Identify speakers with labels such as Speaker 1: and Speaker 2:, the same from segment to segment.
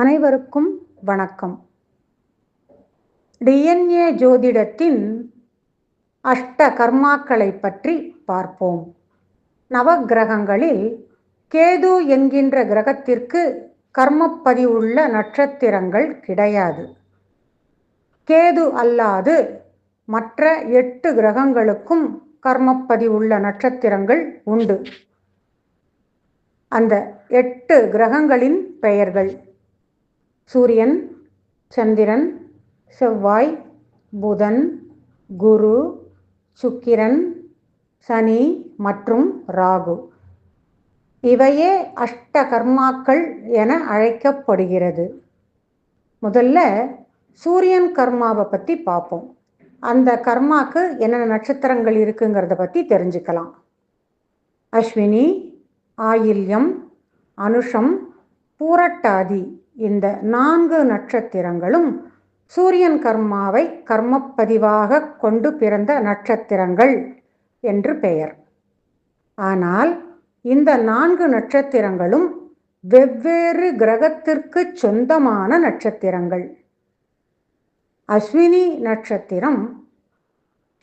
Speaker 1: அனைவருக்கும் வணக்கம். டிஎன்ஏ ஜோதிடத்தின் அஷ்ட கர்மாக்களை பற்றி பார்ப்போம். நவக்கிரகங்களில் கேது என்கின்ற கிரகத்திற்கு கர்மப்பதிவுள்ள நட்சத்திரங்கள் கிடையாது. கேது அல்லாது மற்ற 8 கிரகங்களுக்கும் கர்மப்பதிவுள்ள நட்சத்திரங்கள் உண்டு. அந்த 8 கிரகங்களின் பெயர்கள்: சூரியன், சந்திரன், செவ்வாய், புதன், குரு, சுக்கிரன், சனி மற்றும் ராகு. இவையே அஷ்ட கர்மாக்கள் என அழைக்கப்படுகிறது. முதல்ல சூரியன் கர்மாவை பற்றி பார்ப்போம். அந்த கர்மாக்கு என்னென்ன நட்சத்திரங்கள் இருக்குங்கிறத பற்றி தெரிஞ்சுக்கலாம். அஸ்வினி, ஆயில்யம், அனுஷம், பூரட்டாதி இந்த 4 நட்சத்திரங்களும் சூரியன் கர்மாவை கர்மப்பதிவாக கொண்டு பிறந்த நட்சத்திரங்கள் என்று பெயர். ஆனால் இந்த 4 நட்சத்திரங்களும் வெவ்வேறு கிரகத்திற்கு சொந்தமான நட்சத்திரங்கள். அஸ்வினி நட்சத்திரம்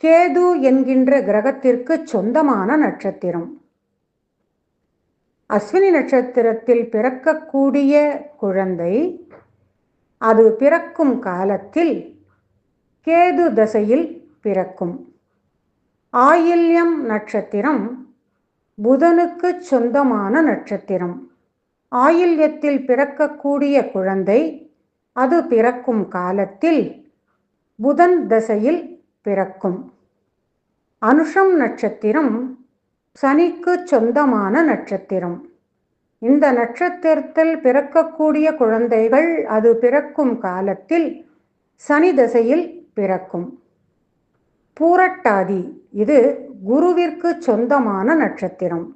Speaker 1: கேது என்கின்ற கிரகத்திற்கு சொந்தமான நட்சத்திரம். அஸ்வினி நட்சத்திரத்தில் பிறக்கக்கூடிய குழந்தை அது பிறக்கும் காலத்தில் கேது தசையில் பிறக்கும். ஆயில்யம் நட்சத்திரம் புதனுக்கு சொந்தமான நட்சத்திரம். ஆயில்யத்தில் பிறக்கக்கூடிய குழந்தை அது பிறக்கும் காலத்தில் புதன் தசையில் பிறக்கும். அனுஷம் நட்சத்திரம் சனிக்கு சொந்தமான நட்சத்திரம். இந்த நட்சத்திரத்தில் பிறக்கக்கூடிய குழந்தைகள் அது பிறக்கும் காலத்தில் சனி தசையில் பிறக்கும். பூரட்டாதி இது குருவிற்கு சொந்தமான நட்சத்திரம்.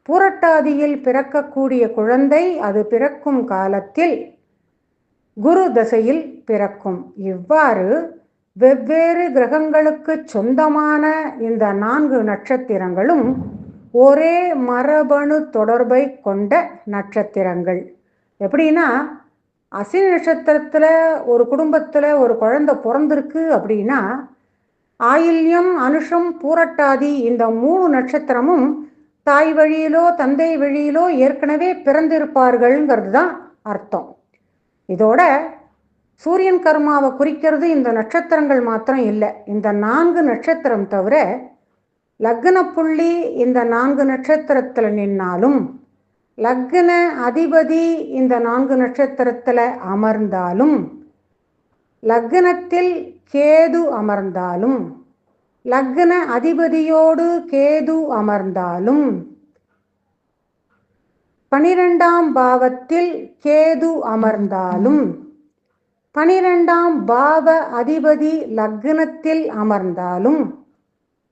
Speaker 1: பூரட்டாதியில் பிறக்கக்கூடிய குழந்தை அது பிறக்கும் காலத்தில் குரு தசையில் பிறக்கும். இவ்வாறு வெவ்வேறு கிரகங்களுக்கு சொந்தமான இந்த 4 நட்சத்திரங்களும் ஒரே மரபணு தொடர்பை கொண்ட நட்சத்திரங்கள். எப்படின்னா, அஸ்வினி நட்சத்திரத்தில் ஒரு குடும்பத்தில் ஒரு குழந்தை பிறந்திருக்கு அப்படின்னா, ஆயில்யம், அனுஷம், பூரட்டாதி இந்த 3 நட்சத்திரமும் தாய் வழியிலோ தந்தை வழியிலோ ஏற்கனவே பிறந்திருப்பார்கள்ங்கிறது தான் அர்த்தம். இதோட சூரியன் கர்மாவை குறிக்கிறது இந்த நட்சத்திரங்கள் மாத்திரம் இல்லை. இந்த 4 நட்சத்திரம் தவிர லக்ன புள்ளி இந்த 4 நட்சத்திரத்தில் நின்னாலும், லக்ன அதிபதி இந்த 4 நட்சத்திரத்தில் அமர்ந்தாலும், லக்னத்தில் கேது அமர்ந்தாலும், லக்ன அதிபதியோடு கேது அமர்ந்தாலும், 12ஆம் பாவத்தில் கேது அமர்ந்தாலும், 12ஆம் பாவ அதிபதி லக்னத்தில் அமர்ந்தாலும்,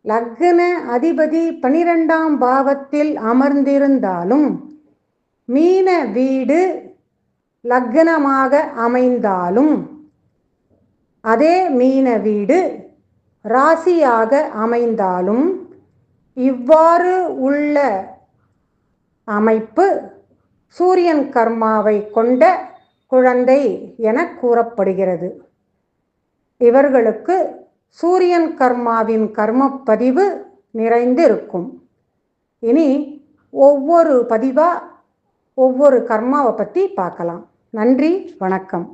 Speaker 1: லக்ன அதிபதி 12ஆம் பாவத்தில் அமர்ந்திருந்தாலும், மீன வீடு லக்னமாக அமைந்தாலும், அதே மீன வீடு ராசியாக அமைந்தாலும், இவ்வாறு உள்ள அமைப்பு சூரியன் கர்மாவை கொண்ட குழந்தை என கூறப்படுகிறது. இவர்களுக்கு சூரியன் கர்மாவின் கர்மப்பதிவு நிறைந்திருக்கும். இனி ஒவ்வொரு பதிவாக ஒவ்வொரு கர்மாவை பற்றி பார்க்கலாம். நன்றி, வணக்கம்.